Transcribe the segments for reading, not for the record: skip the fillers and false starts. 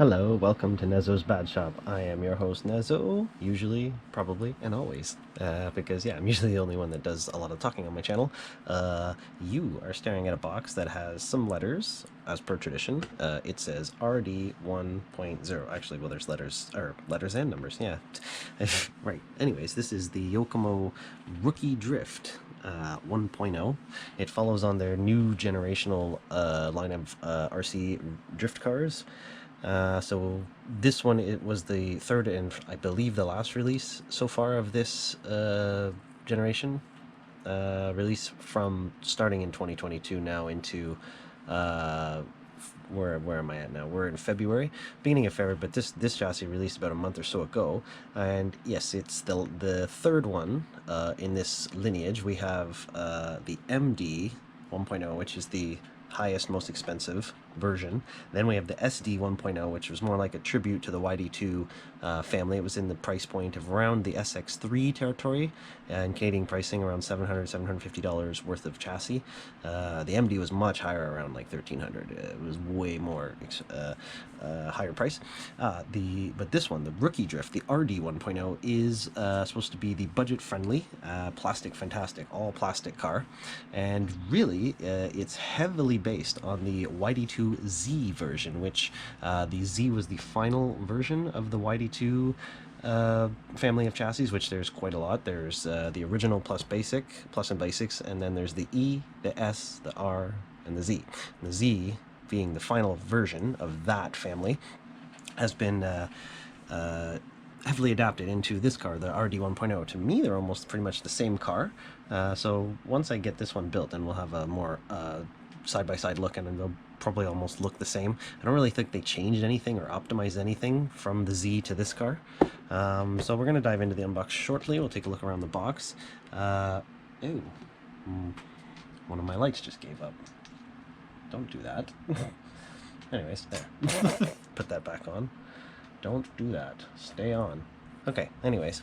Hello, welcome to Nezo's Bad Shop. I am your host, Nezo, usually, probably, and always. Because, yeah, I'm usually the only one that does a lot of talking on my channel. You are staring at a box that has some letters, as per tradition. It says RD 1.0. Actually, well, there's letters and numbers, yeah. Right. Anyways, this is the Yokomo Rookie Drift 1.0. It follows on their new generational line of RC drift cars. So this one, it was the third and I believe the last release so far of this generation. Release from starting in 2022 now into where am I at now? We're in February, beginning of February, but this chassis released about a month or so ago, and yes, it's the third one in this lineage. We have the MD 1.0, which is the highest, most expensive version. Then we have the SD 1.0, which was more like a tribute to the YD2 family. It was in the price point of around the SX3 territory, and Canadian pricing around $700, $750 worth of chassis. The MD was much higher, around like $1,300. It was way more higher price. But this one, the Rookie Drift, the RD 1.0, is supposed to be the budget-friendly, plastic fantastic, all plastic car, and really it's heavily based on the YD2Z version, which the Z was the final version of the YD2 family of chassis, which there's quite a lot. There's the original plus and basics, and then there's the E, the S, the R, and the Z. And the Z, being the final version of that family, has been heavily adapted into this car, the RD 1.0. To me, they're almost pretty much the same car. So once I get this one built, then we'll have a more side-by-side look, and they'll probably almost look the same. I don't really think they changed anything or optimized anything from the Z to this car. So we're going to dive into the unbox shortly. We'll take a look around the box. One of my lights just gave up. Don't do that. Anyways, there. Put that back on. Don't do that. Stay on. Okay, anyways.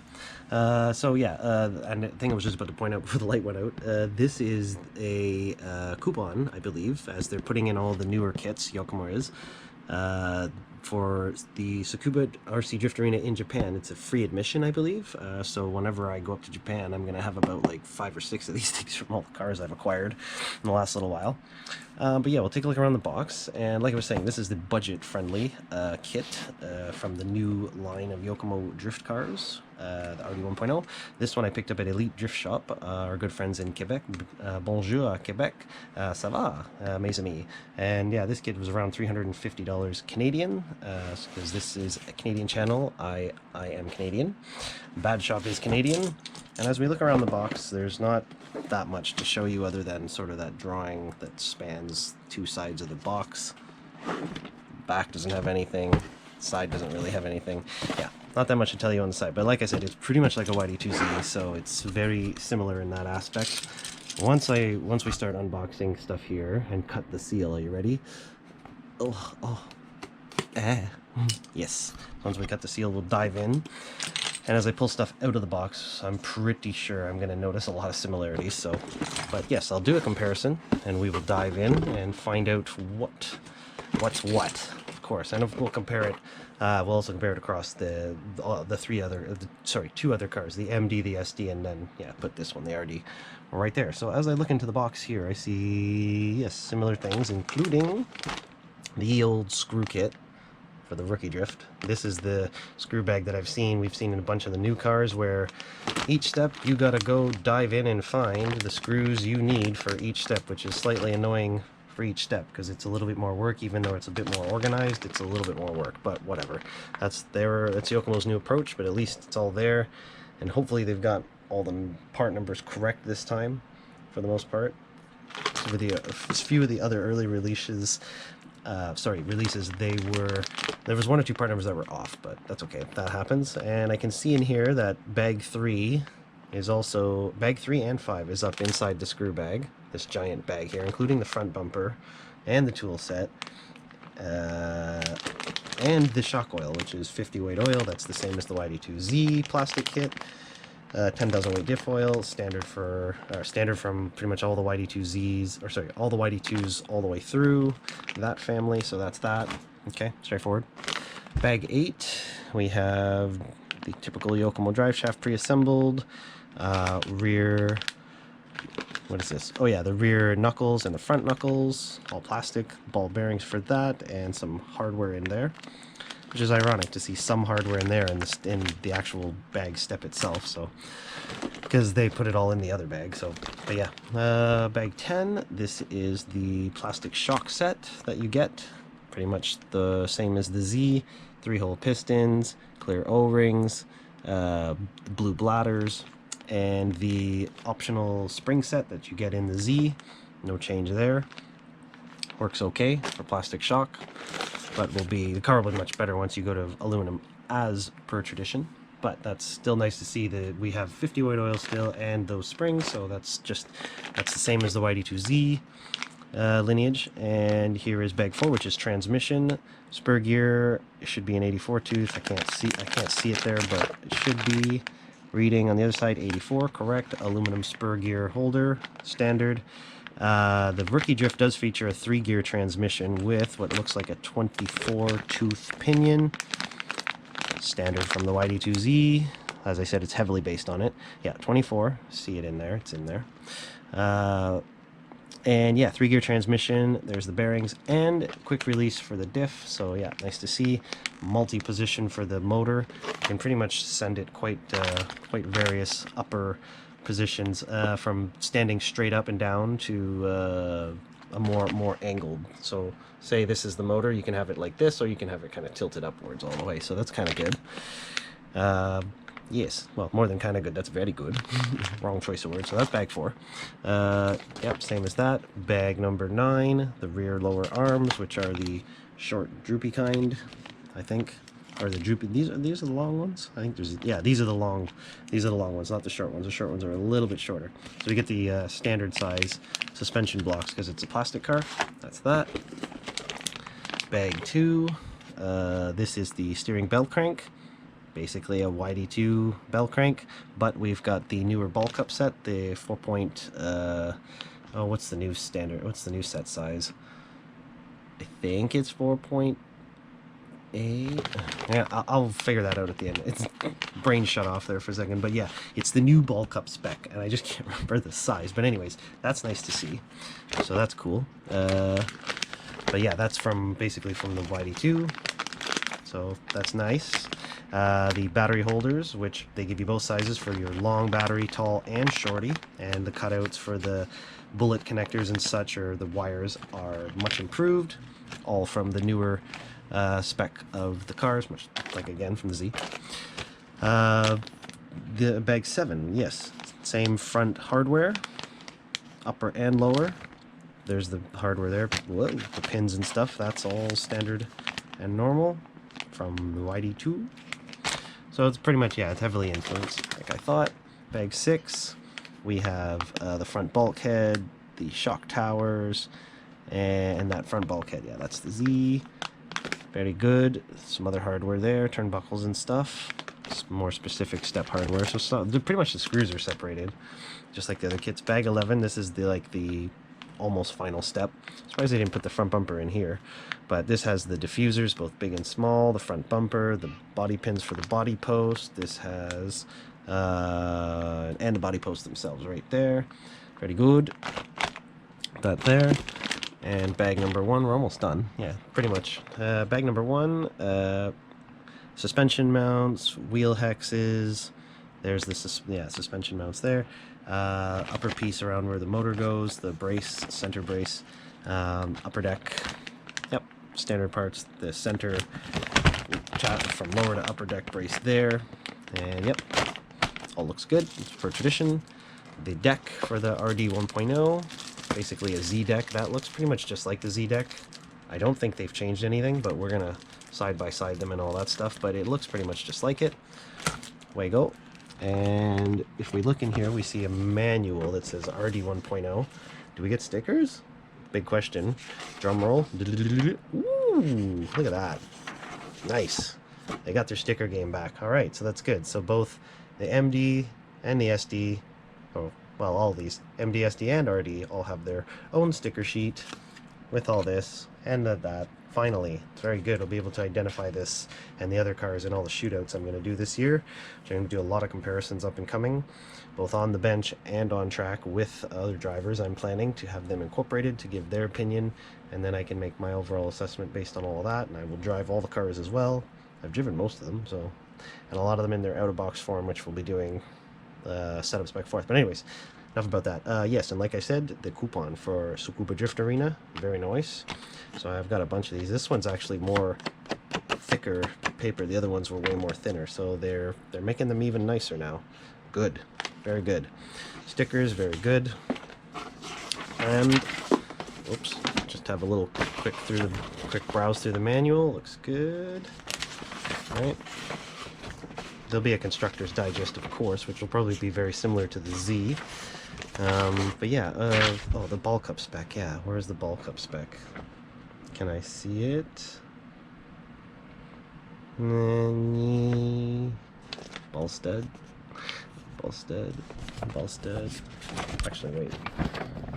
So yeah, and I think I was just about to point out before the light went out, this is a coupon, I believe, as they're putting in all the newer kits, Yokomo is, for the Tsukuba RC Drift Arena in Japan. It's a free admission, I believe, so whenever I go up to Japan, I'm going to have about like 5 or 6 of these things from all the cars I've acquired in the last little while. But yeah, we'll take a look around the box, and like I was saying, this is the budget-friendly kit from the new line of Yokomo drift cars, the RD 1.0. This one I picked up at Elite Drift Shop, our good friends in Quebec. Bonjour, Quebec. Ça va, mes amis. And yeah, this kit was around $350 Canadian, because this is a Canadian channel. I am Canadian. Bad Shop is Canadian. And as we look around the box, there's not that much to show you other than sort of that drawing that spans 2 sides of the box. Back doesn't have anything. Side doesn't really have anything. Yeah, not that much to tell you on the side. But like I said, it's pretty much like a YD2Z, so it's very similar in that aspect. Once we start unboxing stuff here and cut the seal, are you ready? Yes. Once we cut the seal, we'll dive in. And as I pull stuff out of the box, I'm pretty sure I'm going to notice a lot of similarities. So, but yes, I'll do a comparison, and we will dive in and find out what's what, of course. And we'll compare it. We'll also compare it across the 2 other cars, the MD, the SD, and then yeah, put this one, the RD, right there. So as I look into the box here, I see yes, similar things, including the old screw kit for the Rookie Drift. This is the screw bag that we've seen in a bunch of the new cars, where each step you gotta go dive in and find the screws you need for each step, which is slightly annoying for each step because it's a little bit more work. Even though it's a bit more organized, it's a little bit more work, but whatever. That's Yokomo's new approach, but at least it's all there, and hopefully they've got all the part numbers correct this time for the most part. So with a few of the other early releases, there was 1 or 2 part numbers that were off, but that's okay, that happens. And I can see in here that bag 3 and 5 is up inside the screw bag, this giant bag here, including the front bumper and the tool set, and the shock oil, which is 50 weight oil. That's the same as the YD2Z plastic kit. 10,000 weight diff oil, standard from pretty much all the YD2Zs, all the YD2s all the way through that family. So that's that. Okay, straightforward. Bag 8, we have the typical Yokomo drive shaft pre-assembled, rear, what is this? Oh yeah, the rear knuckles and the front knuckles, all plastic, ball bearings for that, and some hardware in there, which is ironic to see some hardware in there in the actual bag step itself, so, because they put it all in the other bag, so, but yeah. Bag 10, this is the plastic shock set that you get, pretty much the same as the Z, 3-hole pistons, clear O-rings, blue bladders, and the optional spring set that you get in the Z. No change there. Works okay for plastic shock, but the car will be much better once you go to aluminum as per tradition. But that's still nice to see that we have 50 weight oil still and those springs, so that's the same as the YD2Z lineage. And here is bag 4, which is transmission. Spur gear, it should be an 84 tooth. I can't see it there, but it should be. Reading on the other side, 84, correct. Aluminum spur gear holder, standard. The Rookie Drift does feature a 3-gear transmission with what looks like a 24-tooth pinion. Standard from the YD2Z. As I said, it's heavily based on it. Yeah, 24. See it in there. It's in there. And yeah, 3-gear transmission. There's the bearings and quick release for the diff. So yeah, nice to see. Multi-position for the motor. You can pretty much send it quite various upper positions, from standing straight up and down to a more angled. So say this is the motor, you can have it like this, or you can have it kind of tilted upwards all the way. So that's kind of good. Yes, well, more than kind of good, that's very good. Wrong choice of words. So that's bag 4. Yep, same as that. Bag number 9, the rear lower arms, which are the short droopy kind, I think. Or the droopy, these are the long ones? I think these are the long ones, not the short ones. The short ones are a little bit shorter. So we get the standard size suspension blocks because it's a plastic car. That's that. Bag 2, this is the steering belt crank. Basically a YD2 bell crank, but we've got the newer ball cup set, the 4 point, what's the new standard, what's the new set size? I think it's 4.8. Yeah, I'll figure that out at the end. It's brain shut off there for a second, but yeah, it's the new ball cup spec, and I just can't remember the size. But anyways, that's nice to see, so that's cool. But yeah, that's basically from the YD2, so that's nice. The battery holders, which they give you both sizes for your long battery, tall and shorty, and the cutouts for the bullet connectors and such, or the wires, are much improved, all from the newer spec of the cars, much like again from the Z. The bag 7, yes, same front hardware, upper and lower. There's the hardware there. Whoa, the pins and stuff, that's all standard and normal from the YD2. So it's pretty much, yeah, it's heavily influenced, like I thought. Bag 6, we have the front bulkhead, the shock towers, and that front bulkhead. Yeah, that's the Z. Very good. Some other hardware there, turnbuckles and stuff. Some more specific step hardware. So pretty much the screws are separated, just like the other kits. Bag 11, this is the almost final step. Surprised they didn't put the front bumper in here, but this has the diffusers, both big and small, the front bumper, the body pins for the body post. This has and the body posts themselves right there. Very good. That there. And bag number 1, we're almost done. Yeah, pretty much. Bag number 1, suspension mounts, wheel hexes. There's the suspension mounts there. Upper piece around where the motor goes, the brace, center brace, upper deck. Yep, standard parts. The center from lower to upper deck brace there. And yep, all looks good. It's per tradition. The deck for the RD 1.0, basically a Z deck. That looks pretty much just like the Z deck. I don't think they've changed anything, but we're gonna side by side them and all that stuff, but it looks pretty much just like it. Way go. And if we look in here, we see a manual that says RD 1.0. Do we get stickers? Big question. Drum roll. Ooh, look at that. Nice. They got their sticker game back. All right, so that's good. So both the MD and the SD, oh, well, all these, MD, SD, and RD all have their own sticker sheet with all this and that. Finally, it's very good. I'll be able to identify this and the other cars in all the shootouts I'm going to do this year. So I'm going to do a lot of comparisons up and coming, both on the bench and on track with other drivers. I'm planning to have them incorporated to give their opinion, and then I can make my overall assessment based on all of that, and I will drive all the cars as well. I've driven most of them, so, and a lot of them in their out-of-box form, which we'll be doing setups back and forth. But anyways, enough about that. Yes, and like I said, the coupon for Tsukuba Drift Arena, very nice. So I've got a bunch of these. This one's actually more thicker paper. The other ones were way more thinner, so they're making them even nicer now. Good, very good. Stickers, very good. And oops, just have a little quick browse through the manual. Looks good. All right. There'll be a Constructor's Digest, of course, which will probably be very similar to the Z. But yeah, oh, the ball cup spec. Yeah, where's the ball cup spec? Can I see it? Ballstead. Actually, wait.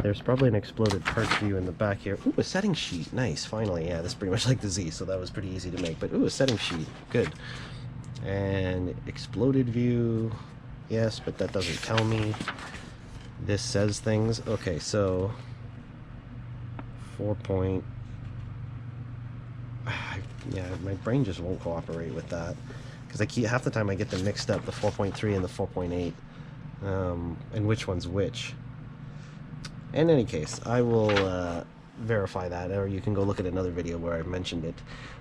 There's probably an exploded parts view in the back here. Ooh, a setting sheet. Nice, finally. Yeah, that's pretty much like the Z, so that was pretty easy to make. But ooh, a setting sheet. Good. And exploded view. Yes, but that doesn't tell me. This says things. Okay, so 4 point. Yeah, my brain just won't cooperate with that, because half the time I get them mixed up, the 4.3 and the 4.8, and which one's which. In any case, I will verify that, or you can go look at another video where I mentioned it.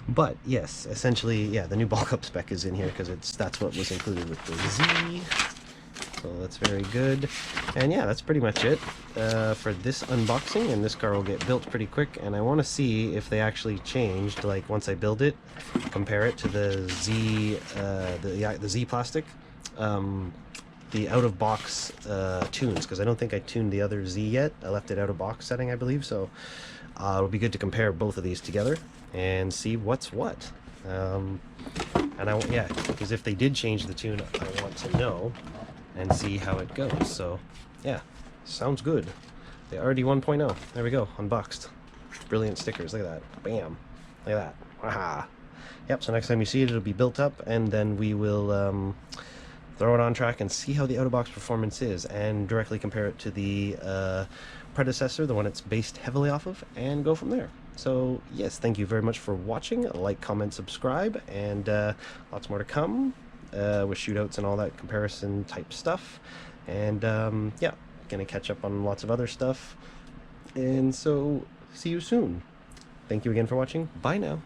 But yes, essentially, yeah, the new ball cup spec is in here because that's what was included with the Z. So that's very good. And yeah, that's pretty much it for this unboxing, and this car will get built pretty quick, and I want to see if they actually changed, like once I build it, compare it to the Z, the Z plastic, the out-of-box tunes, because I don't think I tuned the other Z yet. I left it out-of-box setting, I believe, so it'll be good to compare both of these together and see what's what. And yeah, because if they did change the tune, I want to know and see how it goes. So yeah, sounds good. The RD 1.0, there we go, unboxed. Brilliant stickers, look at that. Bam, look at that. Aha. Yep, so next time you see it, it'll be built up, and then we will throw it on track and see how the out-of-box performance is, and directly compare it to the predecessor, the one it's based heavily off of, and go from there. So yes, thank you very much for watching. Like, comment, subscribe, and lots more to come with shootouts and all that comparison type stuff. And yeah, gonna catch up on lots of other stuff, and so see you soon. Thank you again for watching. Bye now.